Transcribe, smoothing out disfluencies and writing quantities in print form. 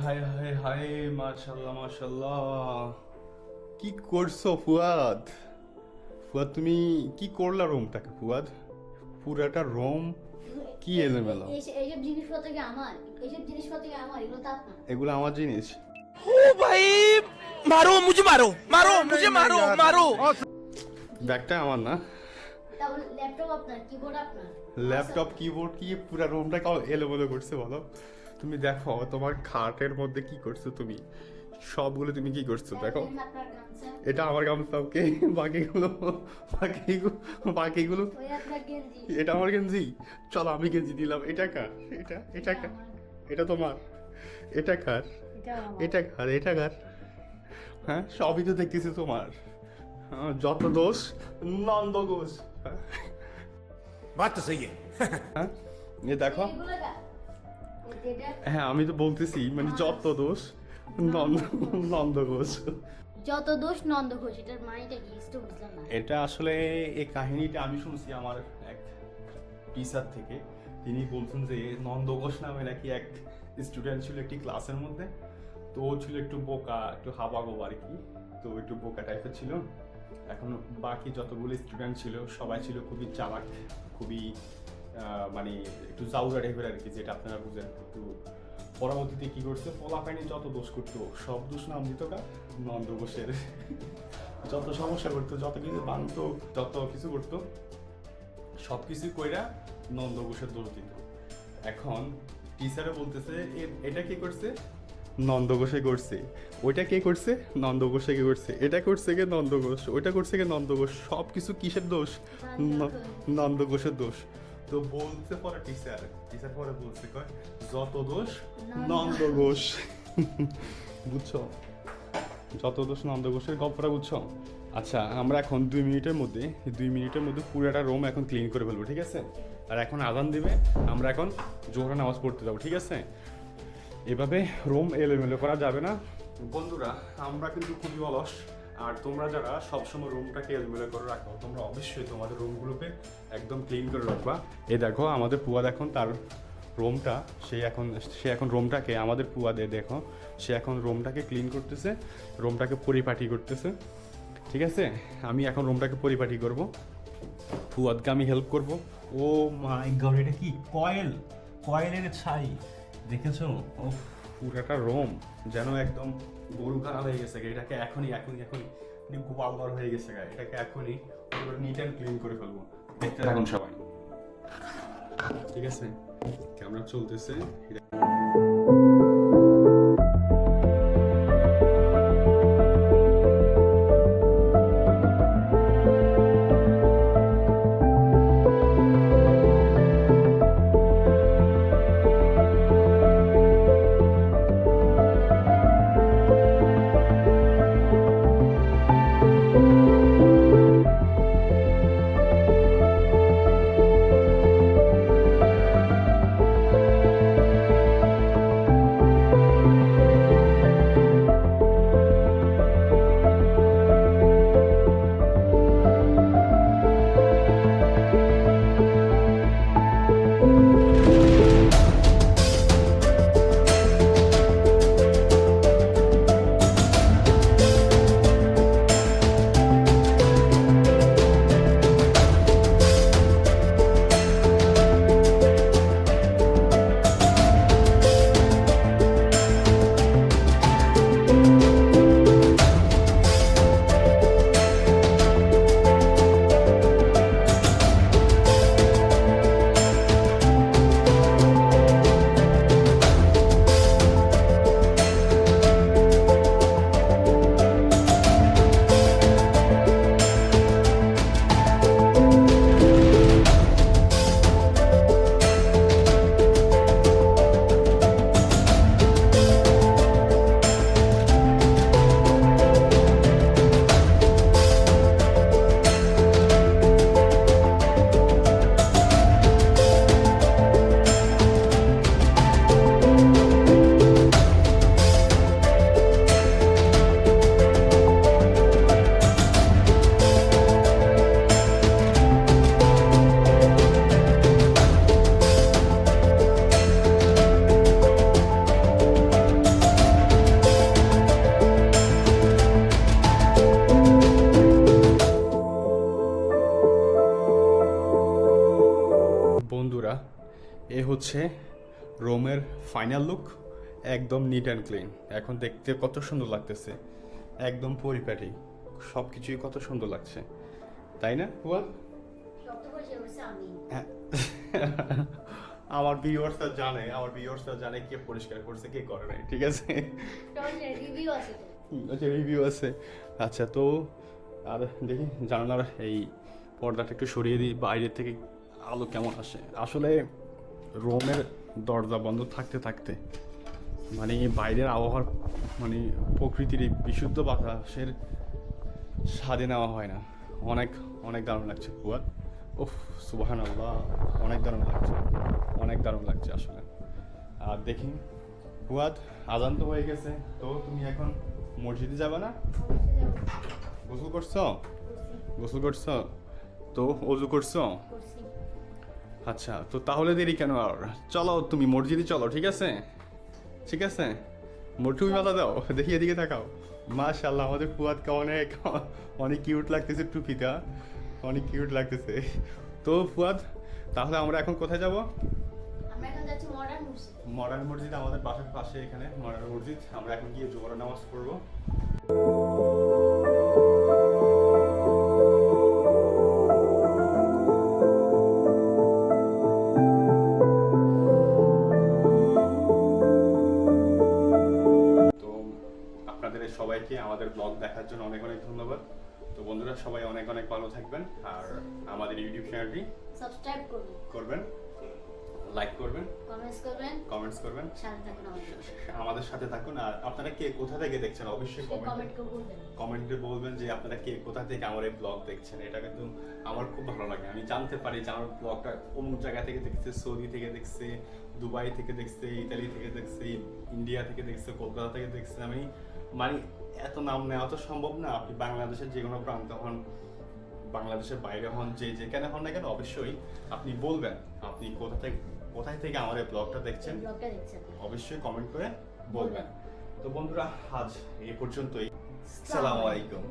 হায় হায় হায়, মাশাল্লাহ মাশাল্লাহ। কি করছো ফুয়াদ? ফুয়াদ তুমি কি করলা রুমটাকে ফুয়াদ? পুরাটা রুম কি এলোমেলো। এইসব জিনিসপত্র কি আমার? এইসব জিনিসপত্র কি আমার? এগুলো তো আপনার। এগুলো আমার জিনিস। ओ भाई मारो मुझे मारो मारो मुझे मारो मारो ব্যাগটা আমার না। তারপর ল্যাপটপ আপনার, কিবোর্ড আপনার। ল্যাপটপ কিবোর্ড কি পুরা রুমটাকে এলোমেলো করছে বলো? তুমি দেখো তোমার খাটের মধ্যে কি করছো তুমি, সবগুলো তুমি কি করছো দেখো। আপনার গামছা, এটা আমার গামছা, ওকে। বাকিগুলো বাকিগুলো বাকিগুলো ওই আপনার গেঞ্জি। এটা আমার গেঞ্জি। চলো আমি গেঞ্জি দিলাম। এটা কার? এটা কার? এটা তোমার। এটা কার? এটা কার? এটা কার? হ্যাঁ, সবই তো দেখতেছি তোমার। হ্যাঁ, যত দোষ নন্দ ঘোষ। बात तो सही है হ্যাঁ, এ দেখো। এগুলো কার? এটা হ্যাঁ, আমি তো বলতেছি মানে যত দোষ নন্দ নন্দ ঘোষ। যত দোষ নন্দ ঘোষ, এটার মানেটা কি? তো বুঝলাম না। এটা আসলে এই কাহিনীটা আমি শুনছি আমার এক টিচার থেকে। তিনি বলছেন যে নন্দ ঘোষ নামে নাকি এক স্টুডেন্ট ছিল একটি ক্লাসের মধ্যে। তো ও ছিল একটু বোকা, একটু হাবাগোবা আর কি। তো একটু বোকা টাইপের ছিল। এখন বাকি যতগুলো স্টুডেন্ট ছিল সবাই ছিল খুবই চালাক, খুবই মানে একটু জাউরা টাইপের আর কি, যেটা আপনারা বুঝেন। তো পরবর্তীতে কি করছে, পোলাপাইনি যত দোষ করতো সব দোষ নাম দিত কার? নন্দ ঘোষের। যত সমস্যা করতো, যত কিছু বানতো, যত কিছু করতো, সব কিছু কইরা নন্দ ঘোষের দোষ দিত। এখন টিচারে বলতেছে এটা কে করছে? নন্দ ঘোষে করছে। ওইটা কে করছে? নন্দ ঘোষে কে করছে। এটা করছে কে? নন্দ ঘোষ। ওইটা করছে কে? নন্দ ঘোষ। সব কিছু কিসের দোষ? নন্দ ঘোষের দোষ। তো বলতে পরে টিচার পরে বলছে কয় যত দোষ নন্দ ঘোষ। বুঝছো? যত দোষ নন্দ ঘোষের গল্পটা বুঝছো? আচ্ছা, আমরা এখন 2 মিনিটের মধ্যে পুরোটা রুম এখন ক্লিন করে ফেলবো, ঠিক আছে? আর এখন আজান দিবে, আমরা এখন জোহরের নামাজ পড়তে যাবো, ঠিক আছে? এভাবে রুম এলোমেলো করা যাবে না বন্ধুরা। আমরা কিন্তু খুবই অলস, আর তোমরা যারা সবসময় রুমটাকে এলোমেলো করে রাখো, তোমরা অবশ্যই তোমাদের রুমগুলোকে একদম ক্লিন করে রাখবা। এই দেখো আমাদের পুয়াদ এখন তার রুমটা, সে এখন রুমটাকে, আমাদের পুয়াদে দেখো, সে এখন রুমটাকে ক্লিন করতেছে, রুমটাকে পরিপাটি করতেছে, ঠিক আছে? আমি এখন রুমটাকে পরিপাটি করব, ফুয়াদকে আমি হেল্প করব। ও মাই গড, এটা কি কয়েলের ছাই দেখেছো? ও পুরাটা রুম যেন একদম গরু খারাপ হয়ে গেছে। এটাকে এখনই গোপালগড় হয়ে গেছে। এটাকে এখনই নিট অ্যান্ড ক্লিন করে ফেলবো। দেখতে থাকুন সবাই, ঠিক আছে? ক্যামেরা চলতেছে। এ হচ্ছে রোমের ফাইনাল লুক, একদম নিট অ্যান্ড ক্লিন। এখন দেখতে কত সুন্দর লাগতেছে, একদম পরিপাটি, সব কিছুই কত সুন্দর লাগছে, তাই না ফুয়াদ? শক্ত করে বসে আমি হ্যাঁ। আমার ভিউয়ার্সরা জানে কে পরিষ্কার করছে কে করে নাই, ঠিক আছে? রিভিউ আছে তো। আচ্ছা, রিভিউ আছে। আচ্ছা, তো আর দেখি জানালার এই পর্দাটা একটু সরিয়ে দিই, বাইরের থেকে আলো কেমন আসে। আসলে রোমের দরজা বন্ধ থাকতে থাকতে মানে বাইরের আবহাওয়ার মানে প্রকৃতির এই বিশুদ্ধ বাতাসের স্বাদে নেওয়া হয় না। অনেক অনেক দারুণ লাগছে ফুয়াদ। উফ, সুবহানাল্লাহ, অনেক দারুণ লাগছে আসলে। আর দেখি ফুয়াদ, আজান তো হয়ে গেছে, তো তুমি এখন মসজিদে যাবে না? অবশ্যই যাবো। গোসল করছো? করছি। তো অজু করছো? করছি। আচ্ছা, তো তাহলে দেরি কেন আর? চলো তুমি মসজিদে চলো, ঠিক আছে? ঠিক আছে, টুপি মাথা দাও, দেখি এদিকে তাকাও। মাশাআল্লাহ, আমাদের ফুয়াদকে অনেক অনেক কিউট লাগতেছে, টুপিটা অনেক কিউট লাগতেছে। তো ফুয়াদ, তাহলে আমরা এখন কোথায় যাব? আমরা এখন যাচ্ছি মডার্ন মসজিদ। মডার্ন মসজিদ আমাদের বাসার পাশে, এখানে মডার্ন মসজিদ। আমরা এখন গিয়ে জোহরের নামাজ পড়বো। তো আপনাদের সবাইকে আমাদের ব্লগ দেখার জন্য অনেক অনেক ধন্যবাদ। তো বন্ধুরা, সবাই অনেক অনেক ভালো থাকবেন, আর আমাদের ইউটিউব চ্যানেলটি সাবস্ক্রাইব করবেন, লাইক করবেন, কমেন্টস করবেন, সাথে থাকুন আমাদের। আমাদের সাথে থাকুন। আর আপনারা কে কোথা থেকে দেখছেন অবশ্যই কমেন্ট করে বলবেন। কমেন্টে বলবেন যে আপনারা কে কোথা থেকে আমার এই ব্লগ দেখছেন। এটা কিন্তু আমার খুব ভালো লাগে, আমি জানতে পারি যে আমার ব্লগটা কোন জায়গা থেকে দেখছে, সৌদি থেকে দেখছে, দুবাই থেকে দেখছে, ইতালি থেকে দেখছে, ইন্ডিয়া থেকে দেখছে, কলকাতা থেকে দেখছে। আমি মানে এত নাম নেওয়া তো সম্ভব না। আপনি বাংলাদেশের যে কোনো প্রান্ত হন, বাংলাদেশের বাইরে হন, যে যেখানে হন না কেন, অবশ্যই আপনি বলবেন আপনি কোথায় থেকে আমার এই ব্লগটা দেখছেন, ব্লগটা দেখছেন। অবশ্যই কমেন্ট করে বলবেন। তো বন্ধুরা, আজ এই পর্যন্তই। আসসালামু আলাইকুম।